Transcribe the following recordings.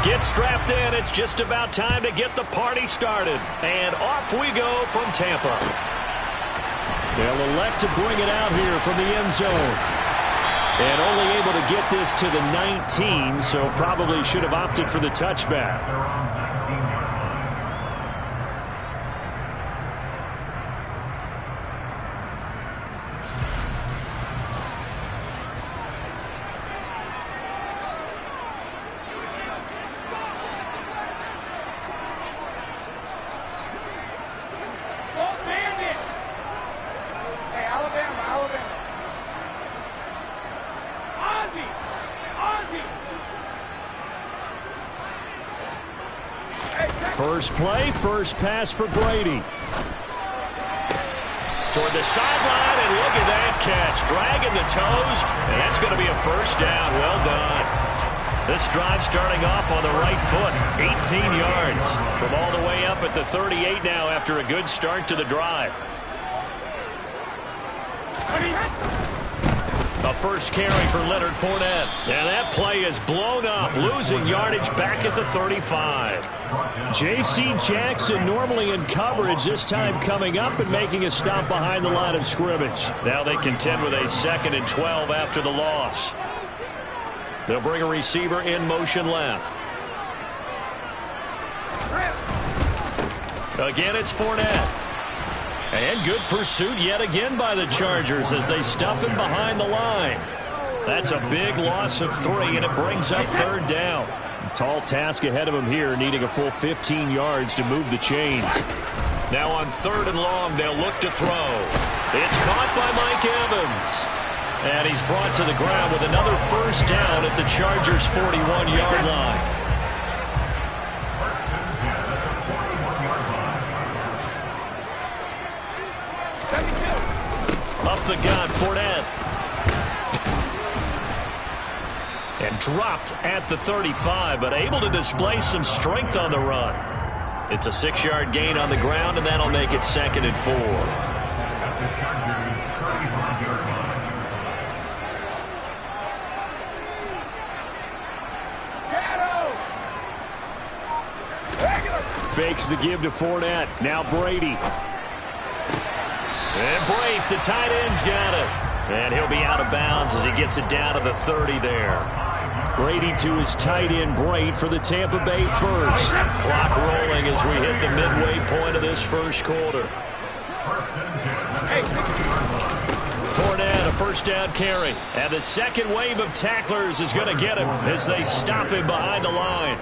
Get strapped in. It's just about time to get the party started. And off we go from Tampa. They'll elect to bring it out here from the end zone. And only able to get this to the 19, so probably should have opted for the touchback. First play, first pass for Brady. Toward the sideline, and look at that catch. Dragging the toes, and that's going to be a first down. Well done. This drive starting off on the right foot. 18 yards from all the way up at the 38 now after a good start to the drive. A first carry for Leonard Fournette. And that play is blown up, losing yardage back at the 35. J.C. Jackson normally in coverage, this time coming up and making a stop behind the line of scrimmage. Now they contend with a 2nd and 12 after the loss. They'll bring a receiver in motion left. Again, it's Fournette. And good pursuit yet again by the Chargers as they stuff him behind the line. That's a big loss of 3, and it brings up 3rd down. Tall task ahead of him here, needing a full 15 yards to move the chains. Now on 3rd and long, they'll look to throw. It's caught by Mike Evans. And he's brought to the ground with another first down at the Chargers' 41-yard line. Up the gun, Fournette. And dropped at the 35, but able to display some strength on the run. It's a 6-yard gain on the ground, and that'll make it 2nd and 4. Fakes the give to Fournette. Now Brady. And Brate, the tight end's got it. And he'll be out of bounds as he gets it down to the 30 there. Brady to his tight end, Brate, for the Tampa Bay first. Clock rolling as we hit the midway point of this first quarter. Fournette, a first down carry. And the second wave of tacklers is going to get him as they stop him behind the line.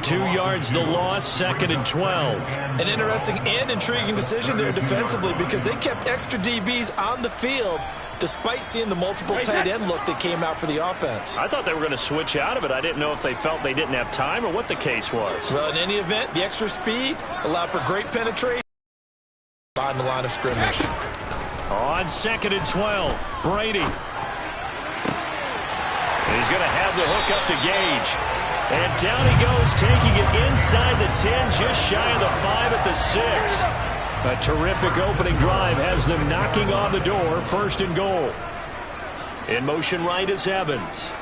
2 yards the loss, 2nd and 12. An interesting and intriguing decision there defensively because they kept extra DBs on the field despite seeing the multiple tight end look that came out for the offense. I thought they were going to switch out of it. I didn't know if they felt they didn't have time or what the case was. Well, in any event, the extra speed allowed for great penetration on the line of scrimmage. On 2nd and 12, Brady. He's going to have the hook up to Gage. And down he goes, taking it inside the 10, just shy of the 5 at the 6. A terrific opening drive has them knocking on the door, 1st and goal. In motion right is Evans.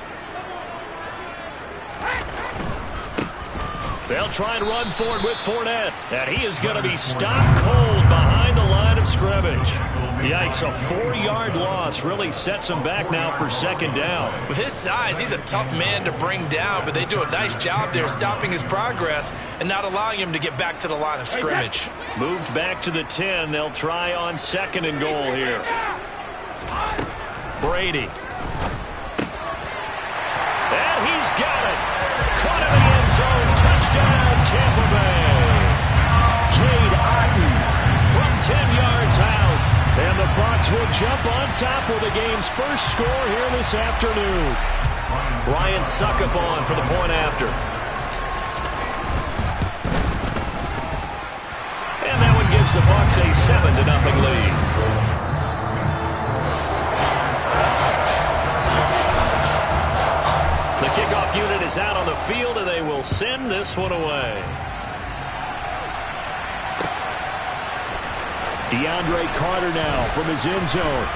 They'll try and run forward with Fournette. And he is going to be stopped cold behind the line of scrimmage. Yikes, a 4-yard loss really sets him back now for 2nd down. With his size, he's a tough man to bring down, but they do a nice job there stopping his progress and not allowing him to get back to the line of scrimmage. Moved back to the 10. They'll try on 2nd and goal here. Brady. And he's got it. Caught in the end zone. Touchdown, Tampa Bay. Cade Otton from 10 yards out. And the Bucs will jump on top with the game's first score here this afternoon. Ryan Succop for the point after. And that one gives the Bucs a 7-0 lead. The kickoff unit is out on the field, and they will send this one away. DeAndre Carter now from his end zone.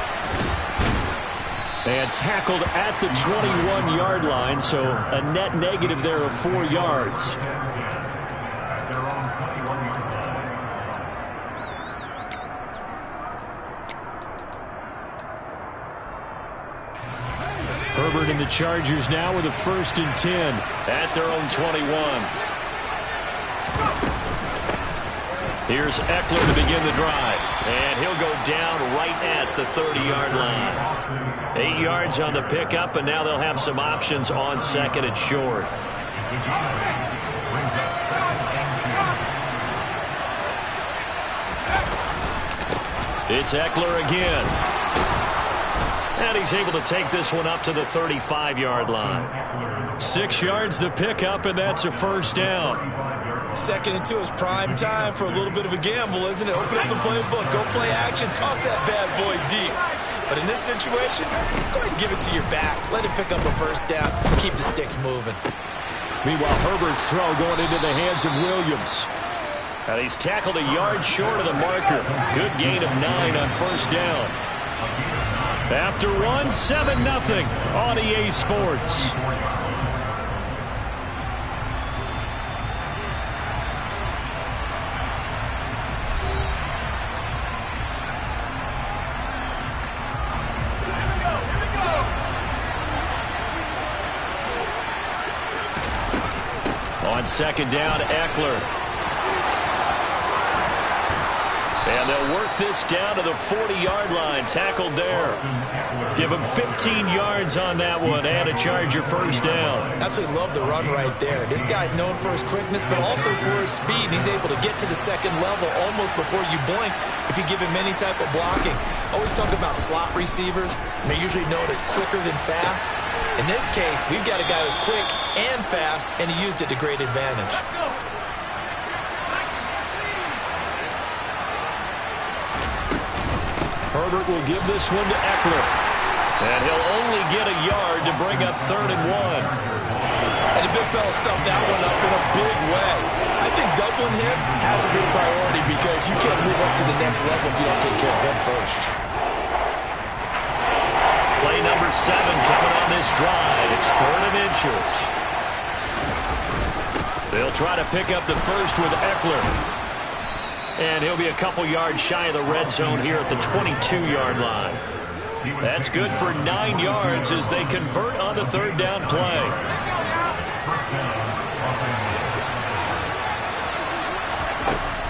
And tackled at the 21-yard line, so a net negative there of 4 yards. Herbert and the Chargers now with a 1st and 10 at their own 21. Here's Eckler to begin the drive, and he'll go down right at the 30-yard line. 8 yards on the pickup, and now they'll have some options on 2nd and short. It's Eckler again. And he's able to take this one up to the 35-yard line. 6 yards the pickup, and that's a 1st down. 2nd and 2 is prime time for a little bit of a gamble, isn't it? Open up the playbook, go play action, toss that bad boy deep. But in this situation, go ahead and give it to your back. Let him pick up a 1st down. Keep the sticks moving. Meanwhile, Herbert's throw going into the hands of Williams. And he's tackled a yard short of the marker. Good gain of 9 on 1st down. After one, 7-0 on EA Sports. On 2nd down, Eckler. And they'll work this down to the 40-yard line. Tackled there. Give him 15 yards on that one and a Charger 1st down. Absolutely love the run right there. This guy's known for his quickness, but also for his speed. And he's able to get to the 2nd level almost before you blink if you give him any type of blocking. Always talk about slot receivers, and they're usually known as quicker than fast. In this case, we've got a guy who's quick and fast, and he used it to great advantage. Herbert will give this one to Eckler. And he'll only get a yard to bring up 3rd and 1. And the big fella stuffed that one up in a big way. I think doubling him has to be a priority because you can't move up to the next level if you don't take care of him first. Play number 7 coming on this drive. It's 3rd and inches. They'll try to pick up the 1st with Eckler. And he'll be a couple yards shy of the red zone here at the 22-yard line. That's good for 9 yards as they convert on the 3rd down play.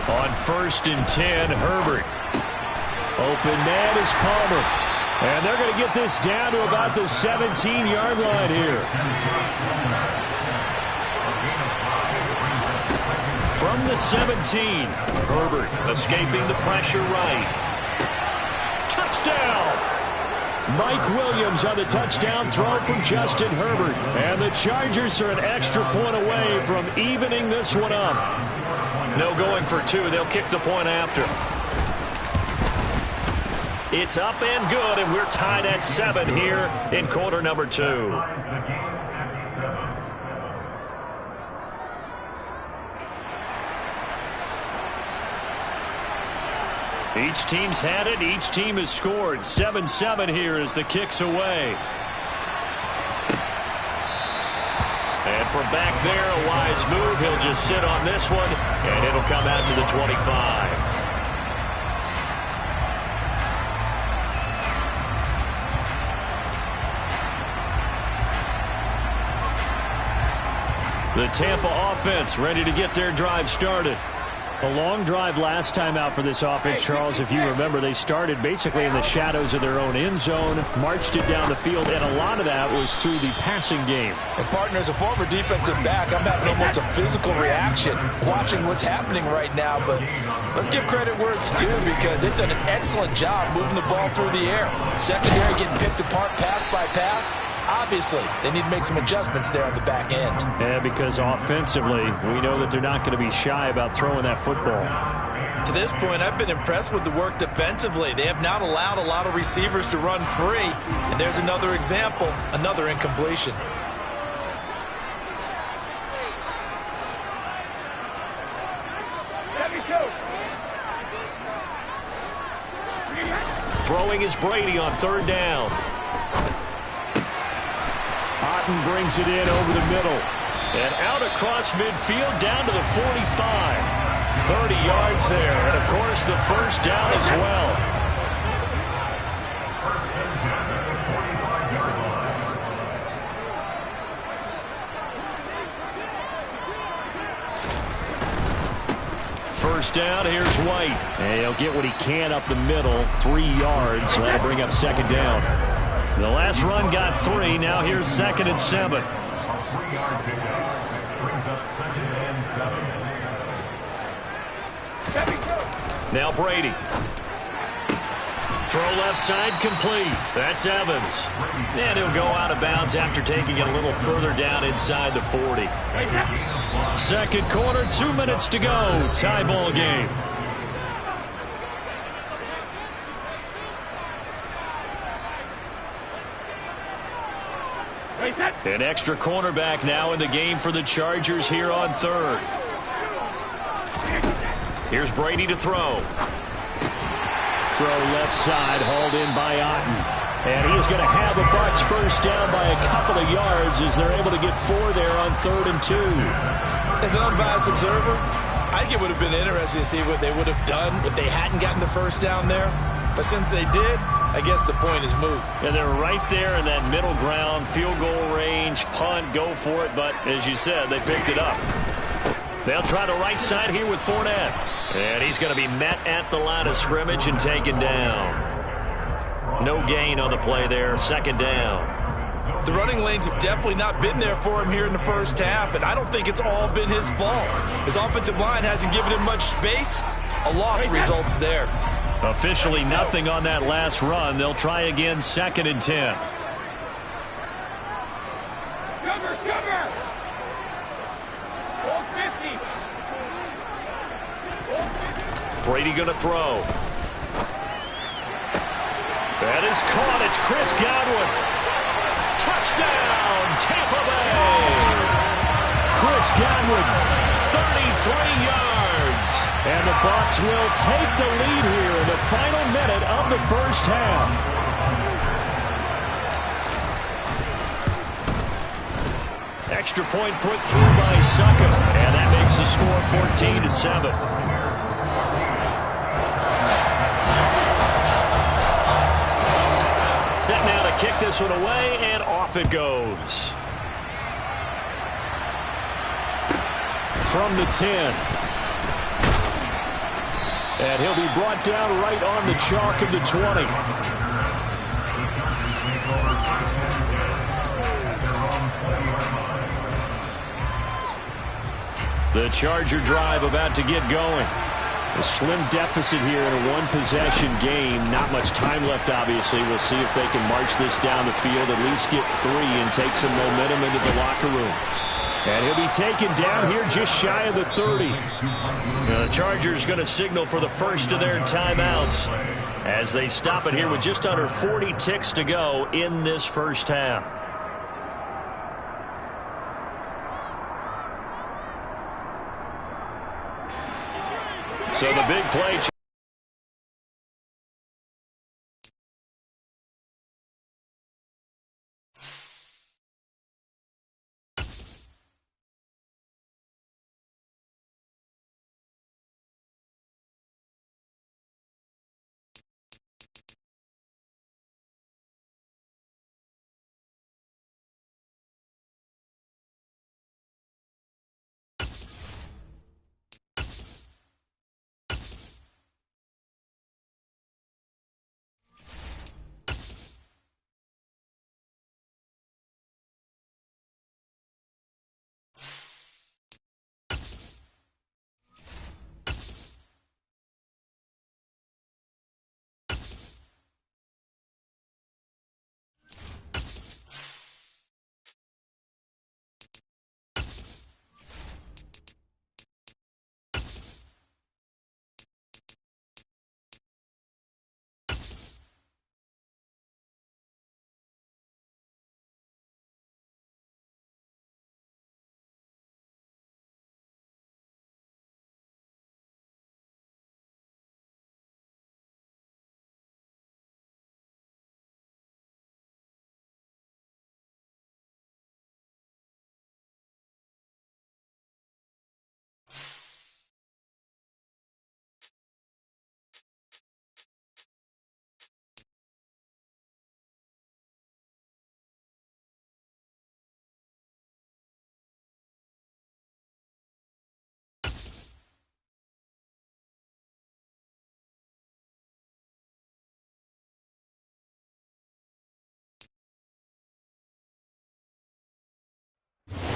On 1st and 10, Herbert. Open man is Palmer. And they're going to get this down to about the 17-yard line here. From the 17, Herbert escaping the pressure right. Touchdown! Mike Williams on the touchdown throw from Justin Herbert. And the Chargers are an extra point away from evening this one up. No going for 2. They'll kick the point after. It's up and good, and we're tied at 7 here in quarter number 2. Each team's had it. Each team has scored. 7-7 here as the kick's away. And from back there, a wise move. He'll just sit on this one, and it'll come out to the 25. The Tampa offense ready to get their drive started. A long drive last time out for this offense, Charles. If you remember, they started basically in the shadows of their own end zone, marched it down the field, and a lot of that was through the passing game. And partner, as a former defensive back, I'm having almost a physical reaction watching what's happening right now. But let's give credit where it's due because they've done an excellent job moving the ball through the air. Secondary getting picked apart pass by pass. Obviously, they need to make some adjustments there on the back end. Yeah, because offensively, we know that they're not going to be shy about throwing that football. To this point, I've been impressed with the work defensively. They have not allowed a lot of receivers to run free. And there's another example, another incompletion. Throwing is Brady on 3rd down. Martin brings it in over the middle. And out across midfield down to the 45. 30 yards there, and of course the first down as well. First down, here's White. And he'll get what he can up the middle, 3 yards. So that'll bring up second down. The last run got 3. Now here's 2nd and 7. Now Brady. Throw left side complete. That's Evans. And he'll go out of bounds after taking it a little further down inside the 40. Second quarter, 2 minutes to go. Tie ball game. An extra cornerback now in the game for the Chargers here on third. Here's Brady to throw. Throw left side, hauled in by Otten. And he's going to have the Bucs first down by a couple of yards as they're able to get 4 there on 3rd and 2. As an unbiased observer, I think it would have been interesting to see what they would have done if they hadn't gotten the first down there. But since they did, I guess the point is moot. And they're right there in that middle ground, field goal range, punt, go for it. But as you said, they picked it up. They'll try the right side here with Fournette. And he's going to be met at the line of scrimmage and taken down. No gain on the play there, second down. The running lanes have definitely not been there for him here in the first half, and I don't think it's all been his fault. His offensive line hasn't given him much space. A loss results there. Officially nothing on that last run. They'll try again, 2nd and 10. Cover! 50. Brady going to throw. That is caught. It's Chris Godwin. Touchdown, Tampa Bay. Chris Godwin, 33 yards. And the Bucs will take the lead here in the final minute of the first half. Extra point put through by Succa. And that makes the score 14-7. Set now to kick this one away, and off it goes. From the 10. And he'll be brought down right on the chalk of the 20. The Charger drive about to get going. A slim deficit here in a one-possession game. Not much time left, obviously. We'll see if they can march this down the field, at least get 3 and take some momentum into the locker room. And he'll be taken down here just shy of the 30. Now the Chargers going to signal for the first of their timeouts as they stop it here with just under 40 ticks to go in this first half. So the big play.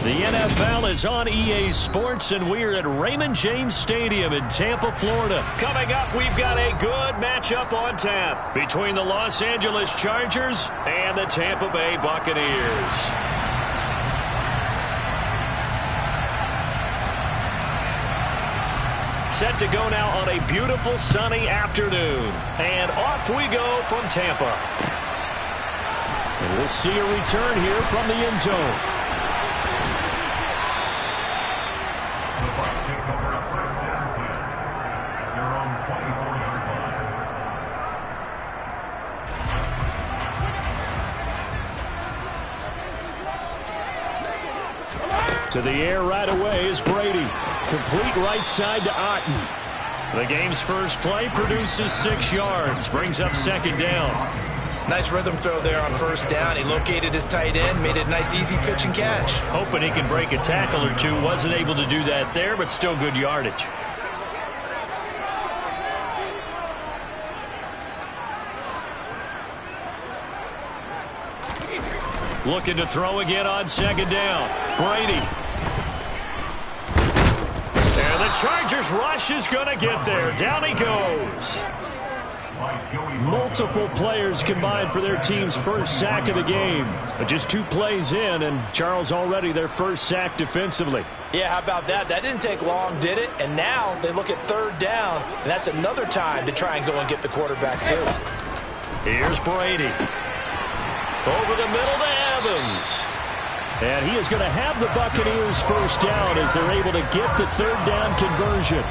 The NFL is on EA Sports, and we're at Raymond James Stadium in Tampa, Florida. Coming up, we've got a good matchup on tap between the Los Angeles Chargers and the Tampa Bay Buccaneers. Set to go now on a beautiful sunny afternoon. And off we go from Tampa. And we'll see a return here from the end zone. To the air right away is Brady. Complete right side to Otten. The game's first play produces 6 yards. Brings up second down. Nice rhythm throw there on first down. He located his tight end, made it a nice easy pitch and catch. Hoping he can break a tackle or two. Wasn't able to do that there, but still good yardage. Looking to throw again on second down. Brady. And the Chargers rush is going to get there. Down he goes. Multiple players combined for their team's first sack of the game. But just 2 plays in, and Charles already their first sack defensively. Yeah, how about that? That didn't take long, did it? And now they look at third down, and that's another time to try and go and get the quarterback, too. Here's Brady. Over the middle to Evans. And he is going to have the Buccaneers first down as they're able to get the third down conversion.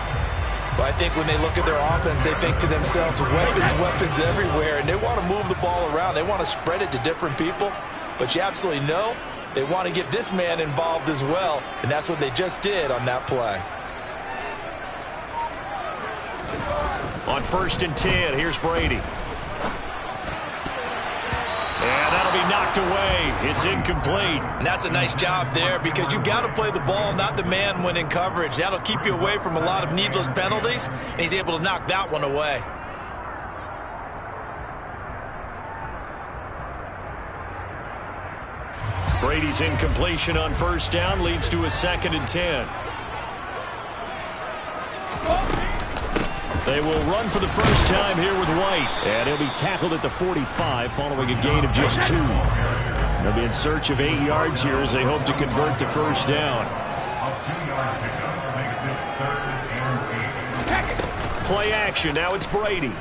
Well, I think when they look at their offense, they think to themselves, weapons everywhere, and they want to move the ball around. They want to spread it to different people, but you absolutely know they want to get this man involved as well, and that's what they just did on that play. On 1st and 10, here's Brady. And that'll be knocked away. It's incomplete. And that's a nice job there because you've got to play the ball, not the man when in coverage. That'll keep you away from a lot of needless penalties, and he's able to knock that one away. Brady's incompletion on first down leads to a 2nd and 10. They will run for the first time here with White. And he'll be tackled at the 45 following a gain of just 2. They'll be in search of 8 yards here as they hope to convert the first down. Play action. Now it's Brady.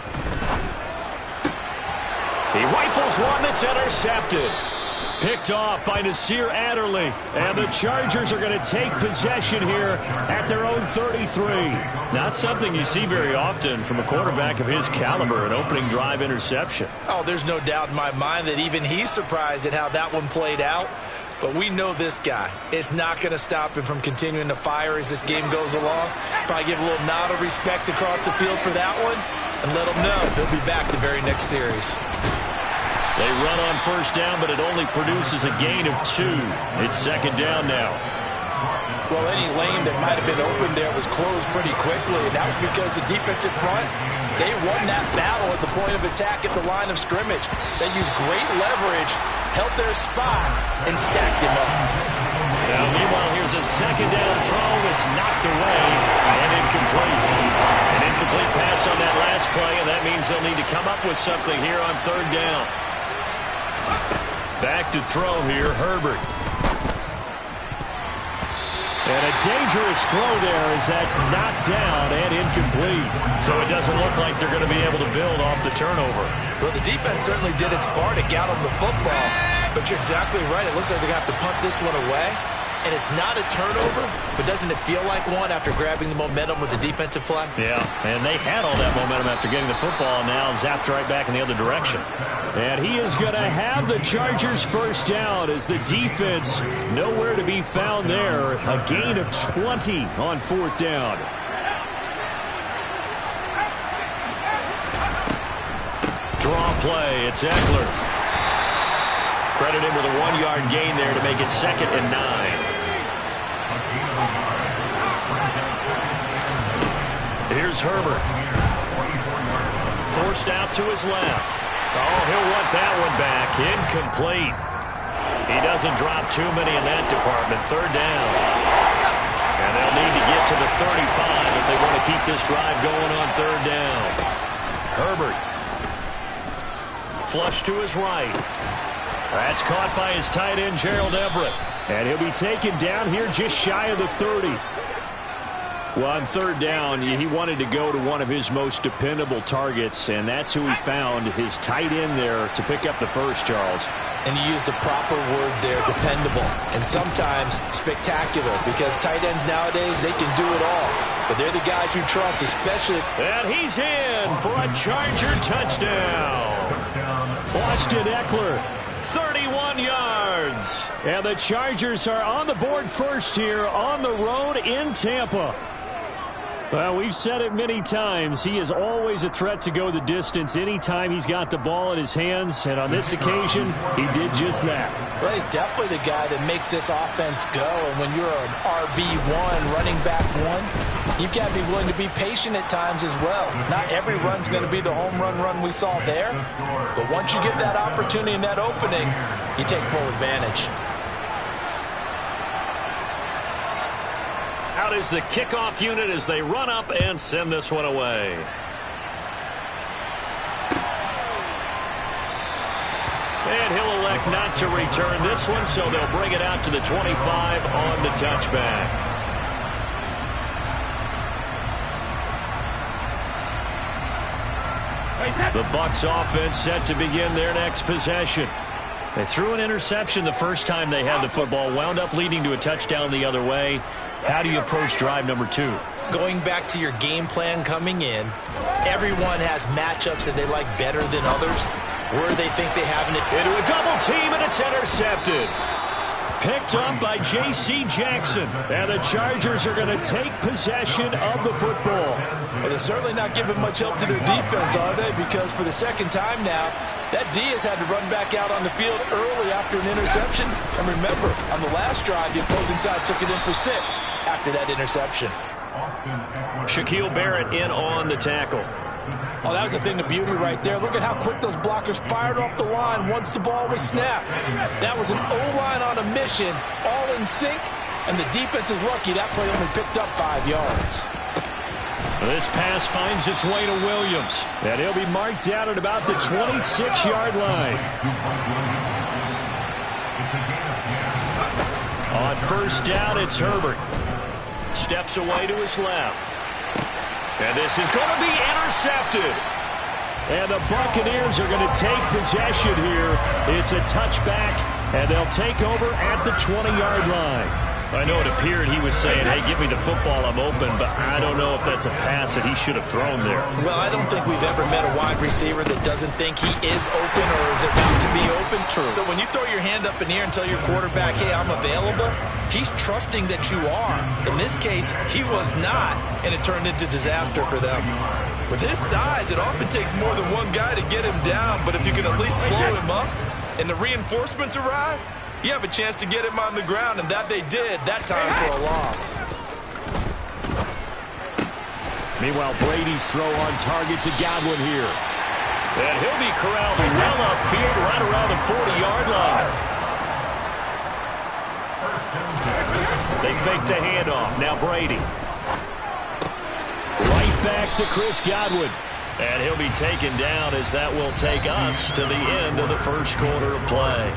He rifles one that's intercepted. Picked off by Nasir Adderley. And the Chargers are going to take possession here at their own 33. Not something you see very often from a quarterback of his caliber, an opening drive interception. Oh, there's no doubt in my mind that even he's surprised at how that one played out. But we know this guy. It's not going to stop him from continuing to fire as this game goes along. Probably give a little nod of respect across the field for that one and let him know he'll be back the very next series. They run on first down, but it only produces a gain of 2. It's second down now. Well, any lane that might have been open there was closed pretty quickly, and that was because the defensive front, they won that battle at the point of attack at the line of scrimmage. They used great leverage, held their spot, and stacked him up. Now, meanwhile, here's a second down throw that's knocked away and incomplete. An incomplete pass on that last play, and that means they'll need to come up with something here on third down. Back to throw here, Herbert. And a dangerous throw there as that's knocked down and incomplete. So it doesn't look like they're going to be able to build off the turnover. Well, the defense certainly did its part to get on the football. But you're exactly right. It looks like they're going to have to punt this one away. And it's not a turnover, but doesn't it feel like one after grabbing the momentum with the defensive play? Yeah, and they had all that momentum after getting the football, and now zapped right back in the other direction. And he is going to have the Chargers first down as the defense nowhere to be found there. A gain of 20 on fourth down. Draw play, it's Eckler. Credit him with a 1-yard gain there to make it 2nd and 9. Here's Herbert. Forced out to his left. Oh, he'll want that one back. Incomplete. He doesn't drop too many in that department. Third down. And they'll need to get to the 35 if they want to keep this drive going on third down. Herbert. Flush to his right. That's caught by his tight end, Gerald Everett. And he'll be taken down here just shy of the 30. Well, on third down, he wanted to go to one of his most dependable targets, and that's who he found, his tight end there, to pick up the first, Charles. And you use the proper word there, dependable, and sometimes spectacular, because tight ends nowadays, they can do it all. But they're the guys you trust, especially. And he's in for a Charger touchdown. Austin Eckler, 31 yards. And the Chargers are on the board first here on the road in Tampa. Well, we've said it many times. He is always a threat to go the distance anytime he's got the ball in his hands. And on this occasion, he did just that. Well, he's definitely the guy that makes this offense go. And when you're an RB1, running back one, you've got to be willing to be patient at times as well. Not every run's going to be the home run we saw there. But once you get that opportunity and that opening, you take full advantage. Out is the kickoff unit as they run up and send this one away. And he'll elect not to return this one, so they'll bring it out to the 25 on the touchback. The Bucs offense set to begin their next possession. They threw an interception the first time they had the football, wound up leading to a touchdown the other way. How do you approach drive number 2? Going back to your game plan coming in, everyone has matchups that they like better than others. Where they think they have it. Into a double team, and it's intercepted. Picked up by J.C. Jackson. And the Chargers are going to take possession of the football. Well, they're certainly not giving much help to their defense, are they? Because for the second time now, that D has had to run back out on the field early after an interception. And remember, on the last drive, the opposing side took it in for 6 after that interception. Shaquille Barrett in on the tackle. Oh, that was a thing of beauty right there. Look at how quick those blockers fired off the line once the ball was snapped. That was an O-line on a mission, all in sync, and the defense is lucky that play only picked up 5 yards. This pass finds its way to Williams, and he'll be marked down at about the 26-yard line. On first down, it's Herbert. Steps away to his left. And this is going to be intercepted. And the Buccaneers are going to take possession here. It's a touchback, and they'll take over at the 20-yard line. I know it appeared he was saying, hey, give me the football, I'm open, but I don't know if that's a pass that he should have thrown there. Well, I don't think we've ever met a wide receiver that doesn't think he is open or is about to be open. True. So when you throw your hand up in the air and tell your quarterback, hey, I'm available, he's trusting that you are. In this case, he was not, and it turned into disaster for them. With his size, it often takes more than one guy to get him down, but if you can at least slow him up and the reinforcements arrive, you have a chance to get him on the ground, and that they did, that time for a loss. Meanwhile, Brady's throw on target to Godwin here. And he'll be corralled well upfield right around the 40-yard line. They fake the handoff. Now Brady. Right back to Chris Godwin. And he'll be taken down as that will take us to the end of the first quarter of play.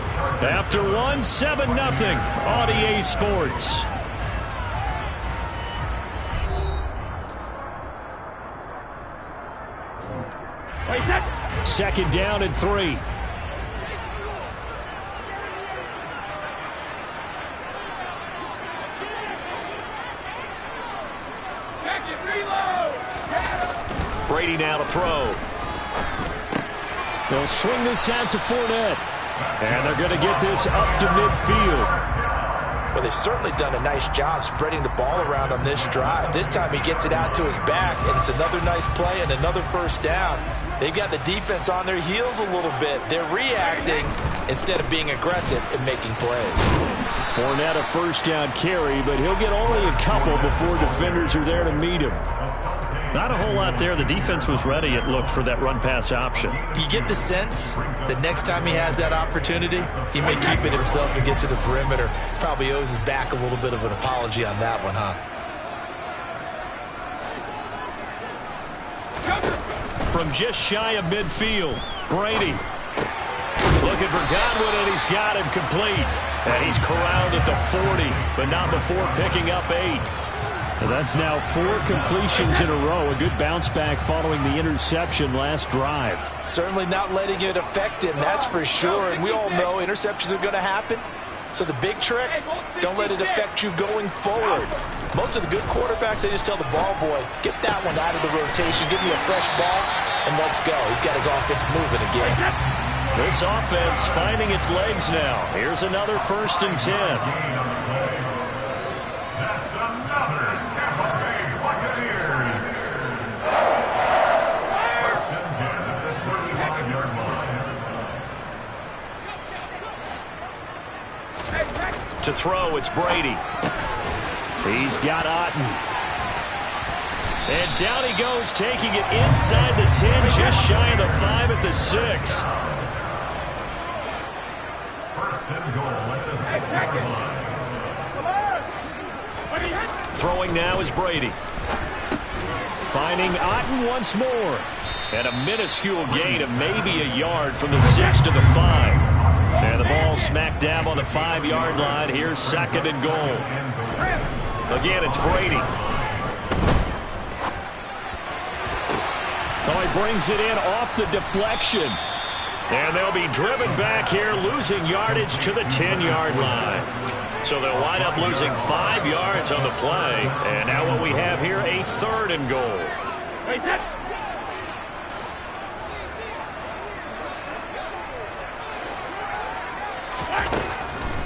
After 7-0 on EA Sports. Second down and 3. Brady now to throw. They'll swing this out to Fournette. And they're going to get this up to midfield. Well, they've certainly done a nice job spreading the ball around on this drive. This time he gets it out to his back, and it's another nice play and another first down. They've got the defense on their heels a little bit. They're reacting instead of being aggressive and making plays. Fournette a first down carry, but he'll get only a couple before defenders are there to meet him. Not a whole lot there. The defense was ready, it looked, for that run-pass option. You get the sense that next time he has that opportunity, he may keep it himself and get to the perimeter. Probably owes his back a little bit of an apology on that one, huh? From just shy of midfield, Brady looking for Godwin, and he's got him complete. And he's corralled at the 40, but not before picking up 8. Well, that's now 4 completions in a row. A good bounce back following the interception last drive. Certainly not letting it affect him, that's for sure. And we all know interceptions are going to happen. So the big trick, don't let it affect you going forward. Most of the good quarterbacks, they just tell the ball boy, get that one out of the rotation, give me a fresh ball, and let's go. He's got his offense moving again. This offense finding its legs now. Here's another 1st and 10. That's another Tampa Bay Buccaneers. 1st and 10 at the 35-yard line. To throw, it's Brady. He's got Otten. And down he goes, taking it inside the 10, just shy of the 5 at the 6. Throwing now is Brady. Finding Otten once more. And a minuscule gain of maybe a yard from the 6 to the 5. And the ball smack dab on the 5-yard line. Here's 2nd and goal. Again, it's Brady. Oh, he brings it in off the deflection. And they'll be driven back here, losing yardage to the 10-yard line. So they'll wind up losing 5 yards on the play. And now what we have here, a 3rd and goal.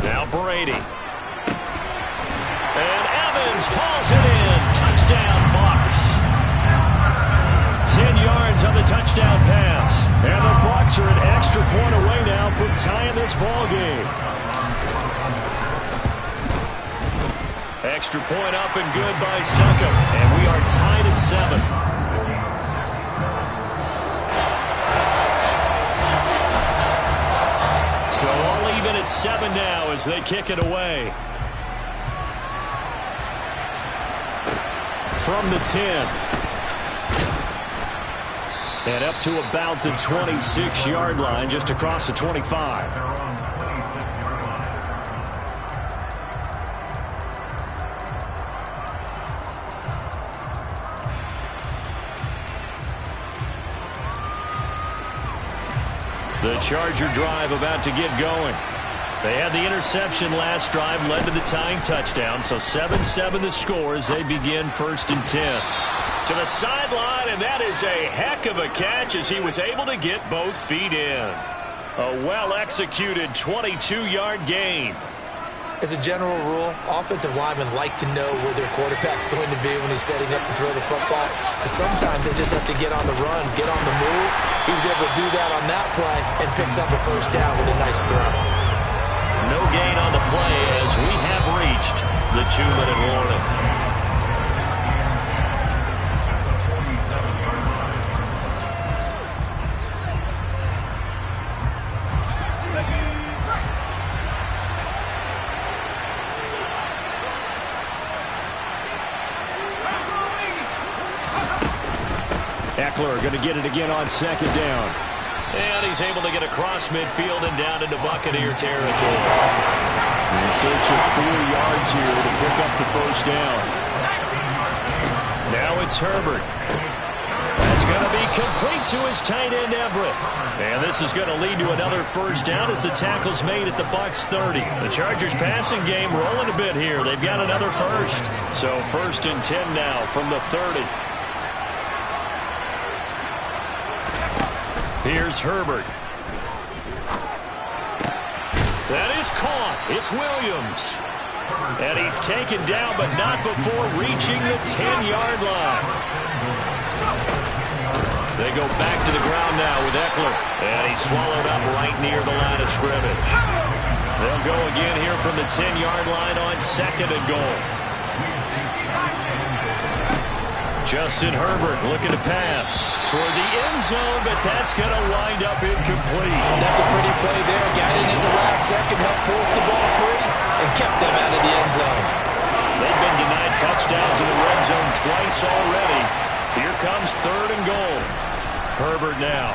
Now Brady. And Evans hauls it in. Touchdown, Bucs. 10 yards on the touchdown pass. And the Bucs are an extra point away now from tying this ball game. Extra point up and good by Suckup. And we are tied at 7. So all even at 7 now as they kick it away. From the 10. And up to about the 26-yard line, just across the 25. The Charger drive about to get going. They had the interception last drive, led to the tying touchdown. So 7-7 the score as they begin 1st and 10. To the sideline, and that is a heck of a catch as he was able to get both feet in. A well-executed 22-yard gain. As a general rule, offensive linemen like to know where their quarterback's going to be when he's setting up to throw the football. But sometimes they just have to get on the run, get on the move. He was able to do that on that play and picks up a 1st down with a nice throw. No gain on the play as we have reached the 2-minute warning. Eckler going to get it again on 2nd down. And he's able to get across midfield and down into Buccaneer territory. In search of 4 yards here to pick up the 1st down. Now it's Herbert. That's going to be complete to his tight end Everett. And this is going to lead to another 1st down as the tackle's made at the Bucs 30. The Chargers passing game rolling a bit here. They've got another 1st. So 1st and 10 now from the 30. Here's Herbert. That is caught. It's Williams. And he's taken down, but not before reaching the 10-yard line. They go back to the ground now with Eckler. And he's swallowed up right near the line of scrimmage. They'll go again here from the 10-yard line on 2nd and goal. Justin Herbert looking to pass toward the end zone, but that's going to wind up incomplete. That's a pretty play there. Got it in the last second, helped force the ball free, and kept them out of the end zone. They've been denied touchdowns in the red zone twice already. Here comes 3rd and goal. Herbert now.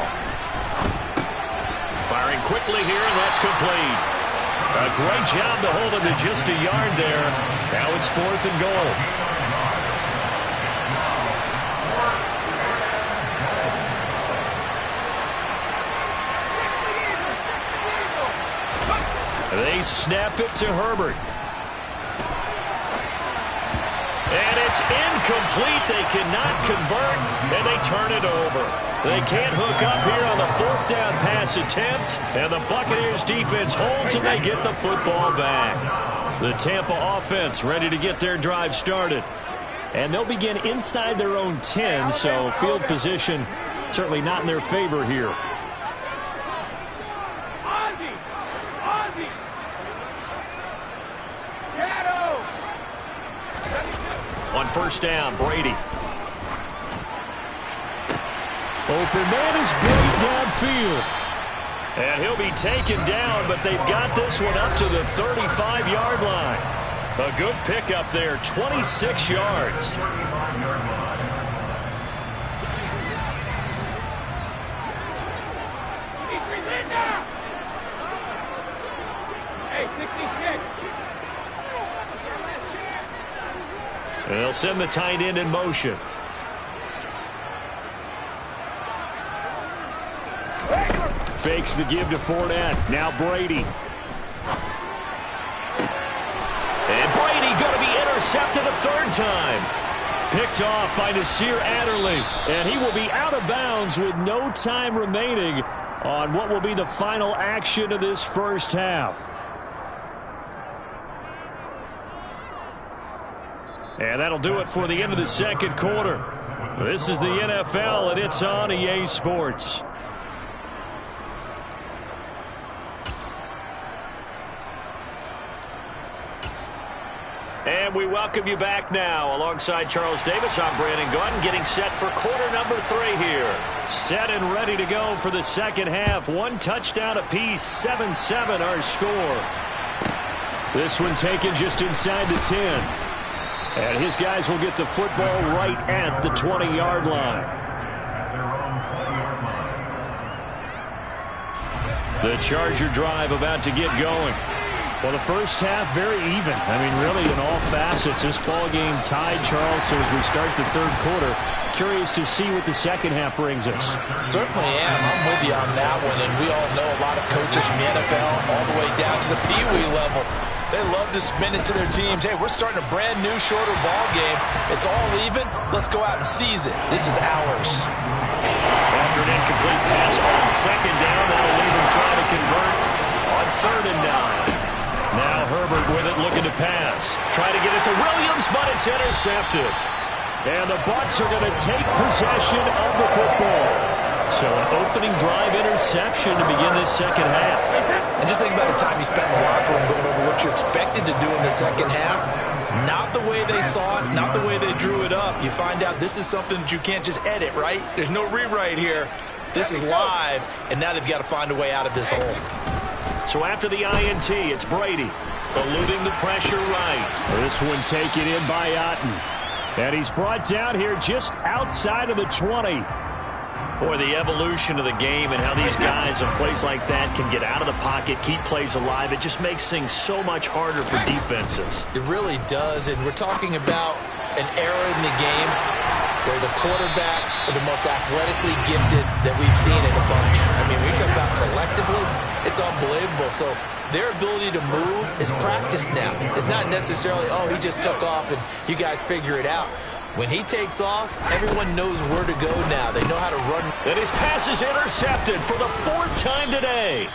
Firing quickly here, and that's complete. A great job to hold him to just a yard there. Now it's 4th and goal. They snap it to Herbert. And it's incomplete. They cannot convert, and they turn it over. They can't hook up here on the 4th down pass attempt, and the Buccaneers defense holds, and they get the football back. The Tampa offense ready to get their drive started. And they'll begin inside their own 10, so field position certainly not in their favor here. On 1st down, Brady. Open man is great downfield. And he'll be taken down, but they've got this one up to the 35-yard line. A good pickup there, 26 yards. And they'll send the tight end in motion. Fakes the give to Fournette. Now Brady. And Brady going to be intercepted a 3rd time. Picked off by Nasir Adderley. And he will be out of bounds with no time remaining on what will be the final action of this first half. And that'll do it for the end of the 2nd quarter. This is the NFL, and it's on EA Sports. And we welcome you back now. Alongside Charles Davis, I'm Brandon Gunn, getting set for quarter number 3 here. Set and ready to go for the 2nd half. 1 touchdown apiece, 7-7 our score. This one taken just inside the 10. And his guys will get the football right at the 20-yard line. The Charger drive about to get going. Well, the first half very even. I mean, really in all facets. This ball game tied, Charles. So as we start the 3rd quarter, curious to see what the 2nd half brings us. Certainly am. I'm with you on that one. And we all know a lot of coaches from the NFL all the way down to the Pee-wee level. They love to spin it to their teams. Hey, we're starting a brand new, shorter ball game. It's all even. Let's go out and seize it. This is ours. After an incomplete pass on 2nd down, that'll leave him trying to convert on 3rd and 9. Now Herbert with it, looking to pass. Trying to get it to Williams, but it's intercepted. And the Bucs are going to take possession of the football. So an opening drive interception to begin this 2nd half. And just think about the time you spent in the locker room going over what you expected to do in the 2nd half. Not the way they saw it, not the way they drew it up. You find out this is something that you can't just edit, right? There's no rewrite here. This is live, and now they've got to find a way out of this hole. So after the INT, it's Brady eluding the pressure right. This one taken in by Otten. And he's brought down here just outside of the 20. Boy, the evolution of the game and how these guys in plays like that can get out of the pocket, keep plays alive, it just makes things so much harder for defenses. It really does, and we're talking about an era in the game where the quarterbacks are the most athletically gifted that we've seen in a bunch. I mean, when you talk about collectively, it's unbelievable. So their ability to move is practiced now. It's not necessarily, oh, he just took off and you guys figure it out. When he takes off, everyone knows where to go now. They know how to run. And his pass is intercepted for the 4th time today.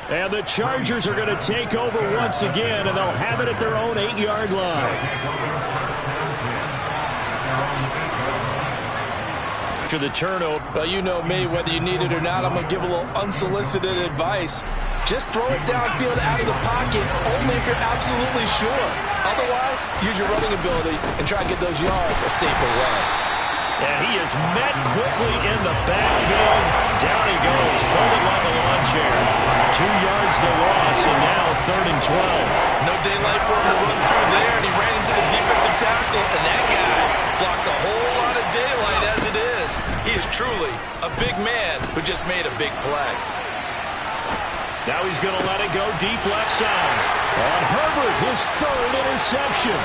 And the Chargers are going to take over once again, and they'll have it at their own 8-yard line. To the turnover. Well, you know me, whether you need it or not, I'm going to give a little unsolicited advice. Just throw it downfield out of the pocket only if you're absolutely sure. Otherwise, use your running ability and try to get those yards a safer way. And he is met quickly in the backfield. Down he goes, folded like a lawn chair. 2 yards the loss, and now 3rd and 12. No daylight for him to run through there, and he ran into the defensive tackle, and that guy blocks a whole lot of daylight as it is. He is truly a big man who just made a big play. Now he's going to let it go deep left side. On Herbert, his 3rd interception.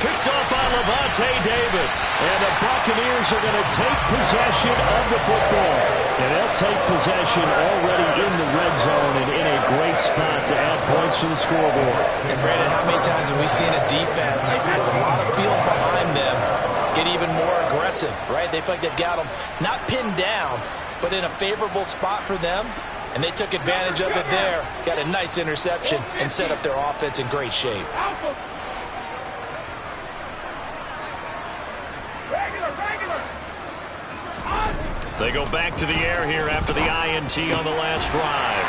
Picked off by Levante David. And the Buccaneers are going to take possession of the football. And they'll take possession already in the red zone and in a great spot to add points to the scoreboard. And Brandon, how many times have we seen a defense with a lot of field behind them get even more aggressive, right? They feel like they've got them not pinned down, but in a favorable spot for them. And they took advantage of it there. Got a nice interception and set up their offense in great shape. They go back to the air here after the INT on the last drive.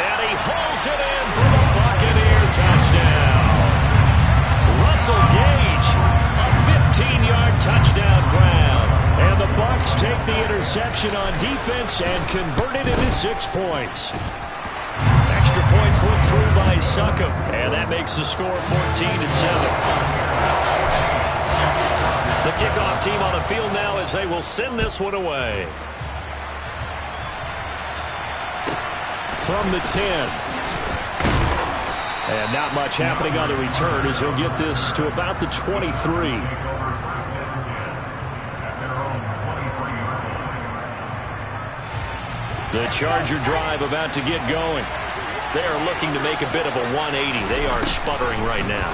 And he hauls it in for the Buccaneer touchdown. Russell Gage, a 15-yard touchdown grab. And the Bucs take the interception on defense and convert it into 6 points. Extra point put through by Succop. And that makes the score 14-7. The kickoff team on the field now as they will send this one away. From the 10. And not much happening on the return as he'll get this to about the 23. The Charger drive about to get going. They are looking to make a bit of a 180. They are sputtering right now.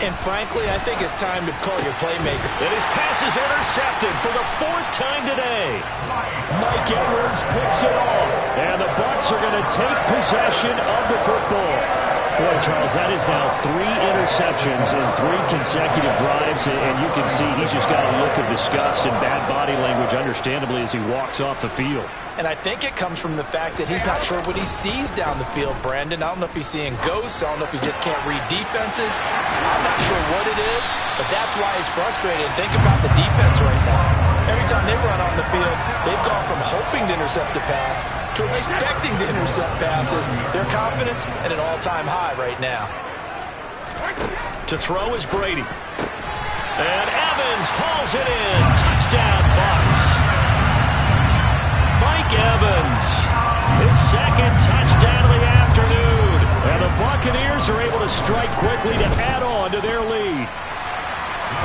And frankly, I think it's time to call your playmaker. And his pass is intercepted for the 4th time today. Mike Edwards picks it off. And the Bucs are going to take possession of the football. Boy, Charles, that is now 3 interceptions in 3 consecutive drives. And you can see he's just got a look of disgust and bad body language, understandably, as he walks off the field. And I think it comes from the fact that he's not sure what he sees down the field, Brandon. I don't know if he's seeing ghosts. I don't know if he just can't read defenses. I'm not sure what it is, but that's why he's frustrated. Think about the defense right now. Every time they run on the field, they've gone from hoping to intercept the pass to expecting to intercept passes. Their confidence at an all-time high right now. To throw is Brady. And Evans hauls it in. Touchdown, Bucs. Mike Evans, his 2nd touchdown of the afternoon. And the Buccaneers are able to strike quickly to add on to their lead.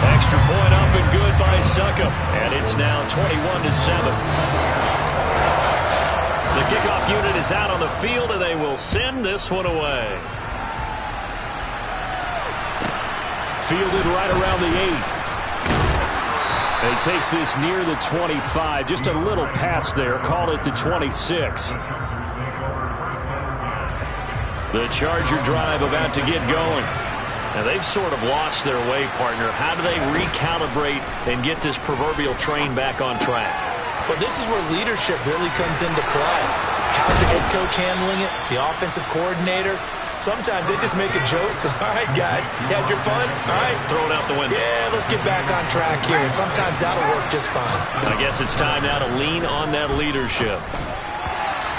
Extra point up and good by Succop. And it's now 21-7. The kickoff unit is out on the field, and they will send this one away. Fielded right around the 8. And he takes this near the 25. Just a little pass there. Call it the 26. The Charger drive about to get going. Now, they've sort of lost their way, partner. How do they recalibrate and get this proverbial train back on track? Well, this is where leadership really comes into play. How's the head coach handling it? The offensive coordinator? Sometimes they just make a joke. All right, guys, you had your fun? All right. Throw it out the window. Yeah, let's get back on track here. And sometimes that'll work just fine. I guess it's time now to lean on that leadership.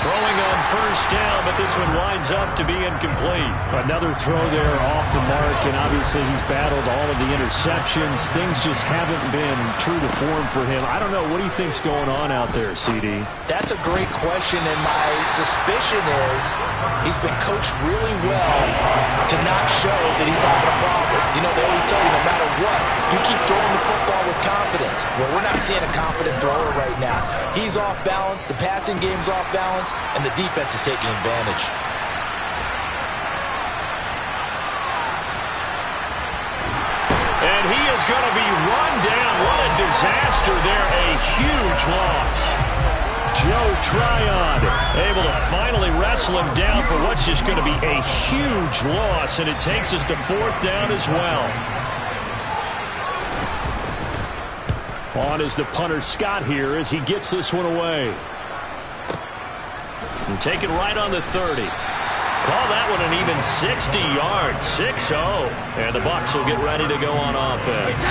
Throwing on 1st down, but this one winds up to be incomplete. Another throw there off the mark, and obviously he's battled all of the interceptions. Things just haven't been true to form for him. I don't know. What do you think's going on out there, CD? That's a great question, and my suspicion is he's been coached really well to not show that he's having a problem. You know, they always tell you no matter what, you keep throwing the football with confidence. Well, we're not seeing a confident thrower right now. He's off balance. The passing game's off balance. And the defense is taking advantage. And he is going to be run down. What a disaster there. A huge loss. Joe Tryon able to finally wrestle him down for what's just going to be a huge loss. And it takes us to 4th down as well. On is the punter Scott here as he gets this one away. And take it right on the 30. Call that one an even 60 yards, 6-0. And the Bucs will get ready to go on offense.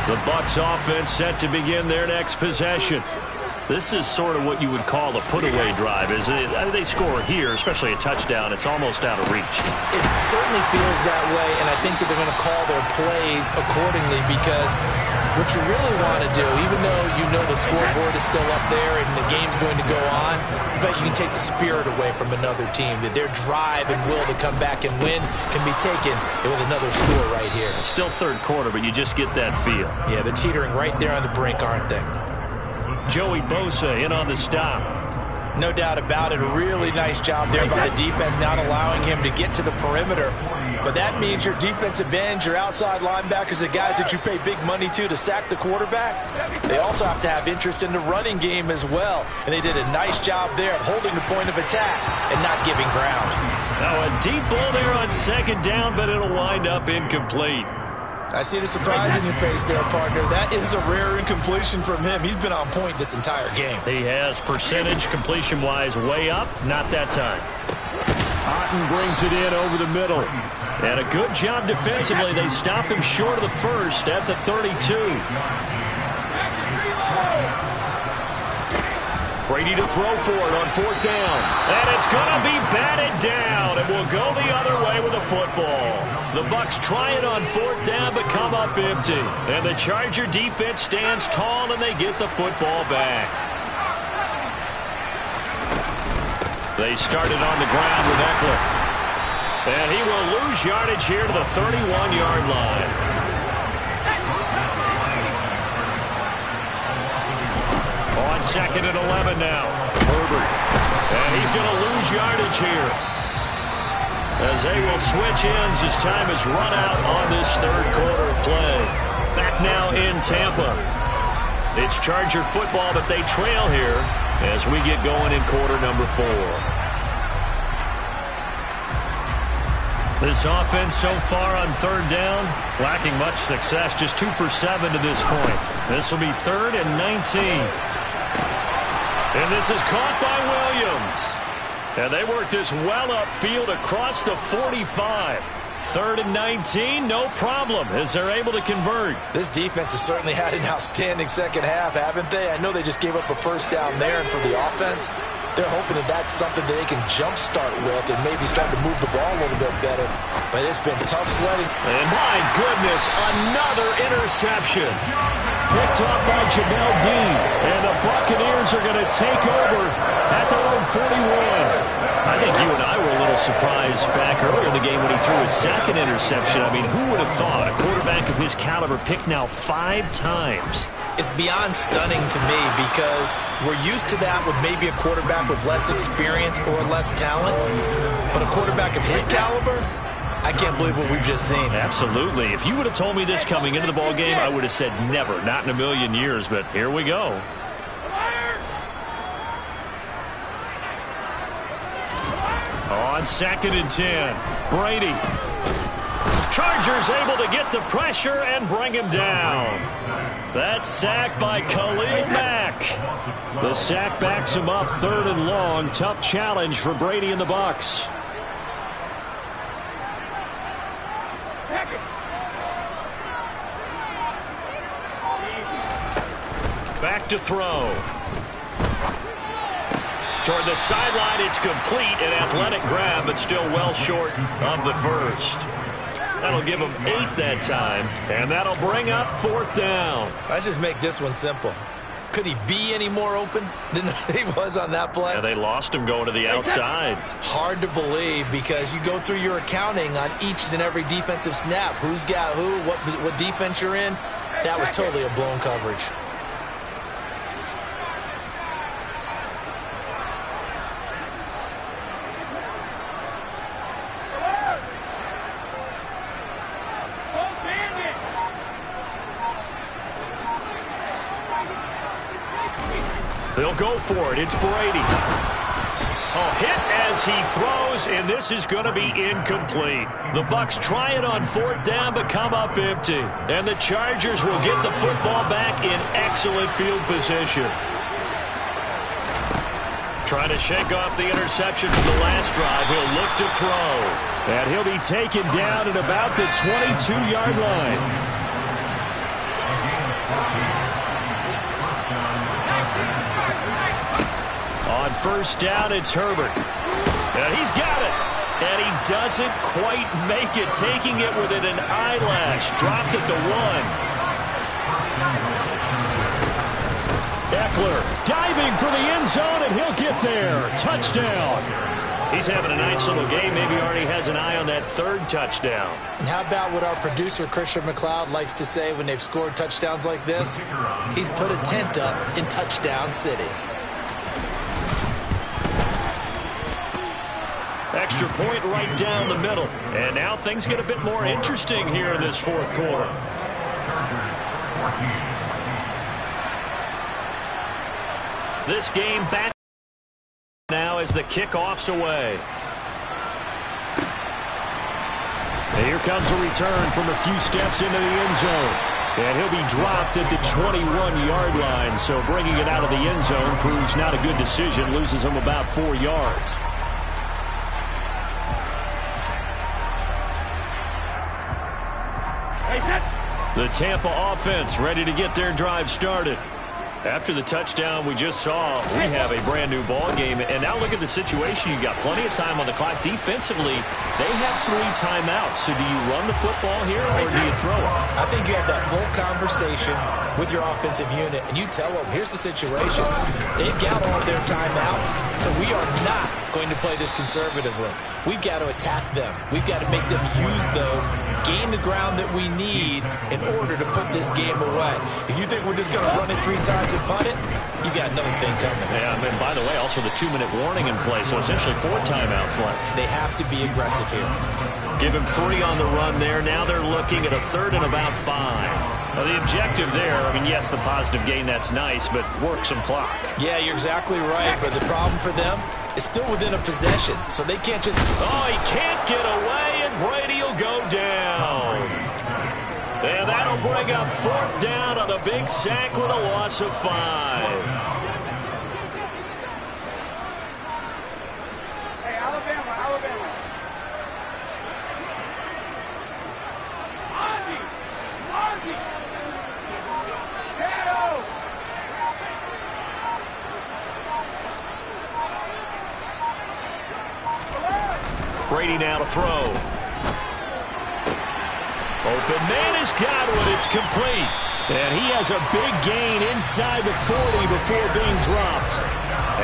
The Bucs offense set to begin their next possession. This is sort of what you would call a put-away drive, isn't it? I mean, they score here, especially a touchdown. It's almost out of reach. It certainly feels that way, and I think that they're going to call their plays accordingly because what you really want to do, even though you know the scoreboard is still up there and the game's going to go on, in fact, you can take the spirit away from another team, that their drive and will to come back and win can be taken with another score right here. Still third quarter, but you just get that feel. Yeah, they're teetering right there on the brink, aren't they? Joey Bosa in on the stop. No doubt about it. A really nice job there by the defense, not allowing him to get to the perimeter. But that means your defensive ends, your outside linebackers, the guys that you pay big money to sack the quarterback, they also have to have interest in the running game as well. And they did a nice job there of holding the point of attack and not giving ground. Now a deep ball there on second down, but it'll wind up incomplete. I see the surprise in your face there, partner. That is a rare incompletion from him. He's been on point this entire game. He has percentage completion-wise way up. Not that time. Otten brings it in over the middle. And a good job defensively. They stop him short of the first at the 32. Brady to throw for it on fourth down. And it's going to be batted down. It will go the other way with the football. The Bucs try it on fourth down, but come up empty. And the Charger defense stands tall, and they get the football back. They started on the ground with Eckler. And he will lose yardage here to the 31-yard line. On second and 11 now. Herbert. And he's going to lose yardage here, as they will switch ends as time is run out on this third quarter of play. Back now in Tampa. It's Charger football, but they trail here as we get going in quarter number 4. This offense so far on third down, lacking much success, just 2 for 7 to this point. This will be 3rd and 19. And this is caught by Williams. And they work this well upfield across the 45. 3rd and 19, no problem, as they're able to convert. This defense has certainly had an outstanding second half, haven't they? I know they just gave up a first down there, and for the offense, they're hoping that that's something that they can jumpstart with and maybe start to move the ball a little bit better. But it's been tough sledding. And my goodness, another interception. Picked up by Jamel Dean. And the Buccaneers are going to take over at their own 41. I think you and I were a little surprised back earlier in the game when he threw his second interception. I mean, who would have thought a quarterback of his caliber picked now 5 times? It's beyond stunning to me because we're used to that with maybe a quarterback with less experience or less talent. But a quarterback of his caliber, I can't believe what we've just seen. Absolutely. If you would have told me this coming into the ball game, I would have said never, not in a million years. But here we go. On 2nd and 10, Brady. Chargers able to get the pressure and bring him down. That's sacked by Khalil Mack. The sack backs him up 3rd and long. Tough challenge for Brady and the Bucs. Back to throw. Toward the sideline, it's complete. An athletic grab, but still well short of the first. That'll give him 8 that time, and that'll bring up 4th down. Let's just make this one simple. Could he be any more open than he was on that play? Yeah, they lost him going to the outside. Hard to believe because you go through your accounting on each and every defensive snap. Who's got who, what defense you're in. That was totally a blown coverage. They'll go for it. It's Brady. A hit as he throws, and this is going to be incomplete. The Bucs try it on 4th down, but come up empty. And the Chargers will get the football back in excellent field position. Trying to shake off the interception from the last drive. He'll look to throw. And he'll be taken down at about the 22-yard line. On first down, it's Herbert. And he's got it. And he doesn't quite make it, taking it within an eyelash. Dropped at the 1. Eckler diving for the end zone, and he'll get there. Touchdown. He's having a nice little game. Maybe already has an eye on that third touchdown. And how about what our producer, Christian McLeod, likes to say when they've scored touchdowns like this? He's put a tent up in Touchdown City. Extra point right down the middle. And now things get a bit more interesting here in this fourth quarter. This game back now as the kickoff's away. And here comes a return from a few steps into the end zone. And he'll be dropped at the 21-yard line. So bringing it out of the end zone proves not a good decision. Loses him about 4 yards. The Tampa offense ready to get their drive started. After the touchdown we just saw, we have a brand new ball game. And now look at the situation. You got plenty of time on the clock. Defensively, they have 3 timeouts. So do you run the football here or do you throw it? I think you have that full conversation with your offensive unit, and you tell them, here's the situation. They've got all their timeouts, so we are not going to play this conservatively. We've got to attack them. We've got to make them use those, gain the ground that we need in order to put this game away. If you think we're just going to run it 3 times and punt it, you got another thing coming. Yeah, and by the way, also the 2-minute warning in play, so essentially 4 timeouts left. They have to be aggressive here. Give him 3 on the run there. Now they're looking at a 3rd and about 5. Now the objective there, I mean, yes, the positive gain, that's nice, but work some clock. Yeah, you're exactly right, but the problem for them is still within a possession, so they can't just... Oh, he can't get away, and Brady will go down. And that'll bring up 4th down on a big sack with a loss of 5. Brady now to throw. Open man has got one. It's complete. And he has a big gain inside the 40 before being dropped.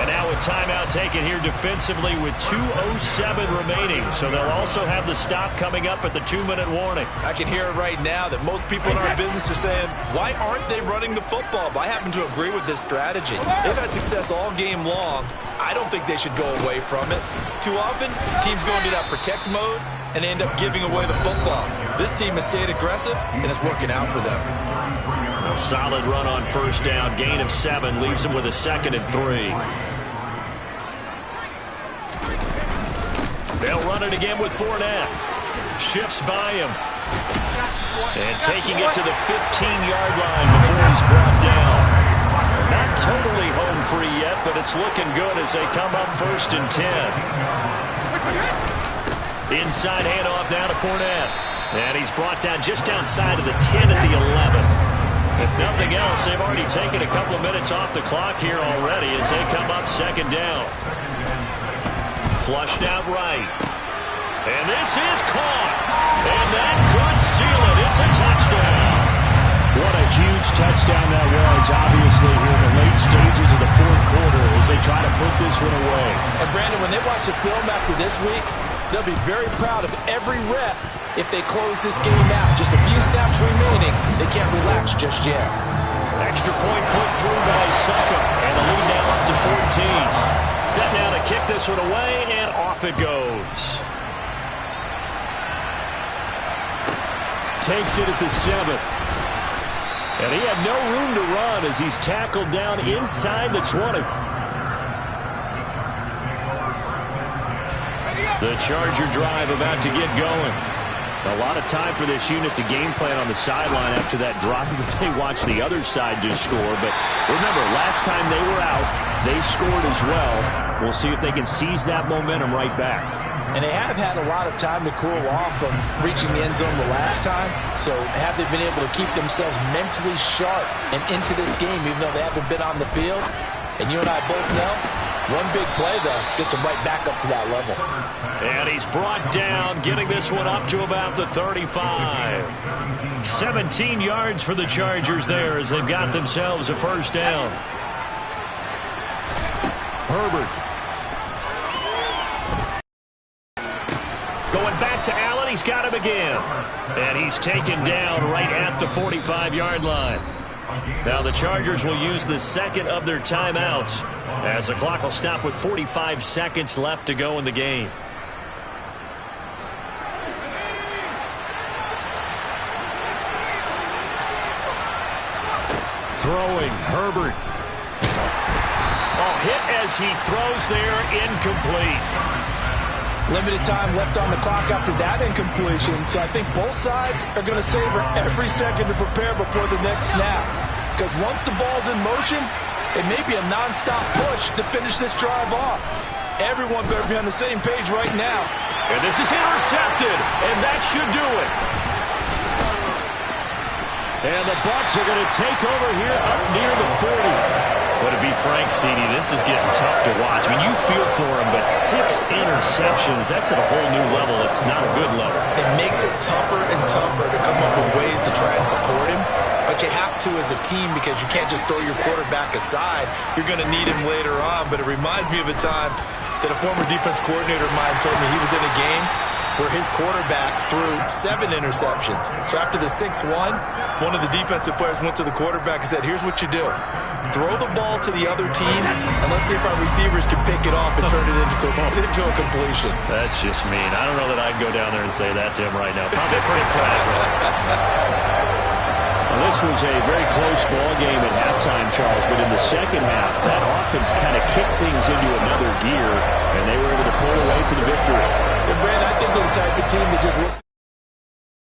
And now a timeout taken here defensively with 2:07 remaining. So they'll also have the stop coming up at the 2-minute warning. I can hear it right now that most people in our business are saying, why aren't they running the football? But I happen to agree with this strategy. They've had success all game long. I don't think they should go away from it. Too often, teams go into that protect mode and end up giving away the football. This team has stayed aggressive, and it's working out for them. A solid run on first down. Gain of 7 leaves them with a 2nd and 3. They'll run it again with Fournette. Shifts by him. And taking it to the 15-yard line before he's brought down. Not totally home free yet, but it's looking good as they come up 1st and 10. Inside handoff now to Fournette. And he's brought down just outside of the 10 at the 11. If nothing else, they've already taken a couple of minutes off the clock here already as they come up 2nd down. Flushed out right. And this is caught. And that could seal it. It's a touchdown. What a huge touchdown that was, obviously, here in the late stages of the 4th quarter as they try to put this one away. And, Brandon, when they watch the film after this week, they'll be very proud of every rep if they close this game out. Just a few snaps remaining. They can't relax just yet. Extra point put through by Suckup. And the lead now up to 14. Set now to kick this one away, and off it goes. Takes it at the 7. And he had no room to run as he's tackled down inside the 20. The Charger drive about to get going. A lot of time for this unit to game plan on the sideline after that drive that they watched the other side just score. But remember, last time they were out, they scored as well. We'll see if they can seize that momentum right back. And they have had a lot of time to cool off from reaching the end zone the last time. So have they been able to keep themselves mentally sharp and into this game, even though they haven't been on the field? And you and I both know, one big play, though, gets them right back up to that level. And he's brought down, getting this one up to about the 35. 17 yards for the Chargers there as they've got themselves a first down. Herbert. Going back to Allen, he's got him again. And he's taken down right at the 45-yard line. Now the Chargers will use the second of their timeouts as the clock will stop with 45 seconds left to go in the game. Throwing, Herbert. Oh, hit as he throws there, incomplete. Limited time left on the clock after that incompletion, so I think both sides are going to savor every second to prepare before the next snap. Because once the ball's in motion, it may be a non-stop push to finish this drive off. Everyone better be on the same page right now. And this is intercepted, and that should do it. And the Bucs are going to take over here up near the 40. But to be frank, CD, this is getting tough to watch. I mean, you feel for him, but 6 interceptions, that's at a whole new level. It's not a good level. It makes it tougher and tougher to come up with ways to try and support him. But you have to as a team because you can't just throw your quarterback aside. You're going to need him later on. But it reminds me of a time that a former defense coordinator of mine told me he was in a game where his quarterback threw 7 interceptions. So after the 6th one of the defensive players went to the quarterback and said, here's what you do. Throw the ball to the other team, and let's see if our receivers can pick it off and turn it into a completion. That's just mean. I don't know that I'd go down there and say that to him right now. Probably pretty fragile. Well, this was a very close ball game at halftime, Charles, but in the second half, that offense kind of kicked things into another gear, and they were able to pull away for the victory. And Brandon, I think they're the type of team that just look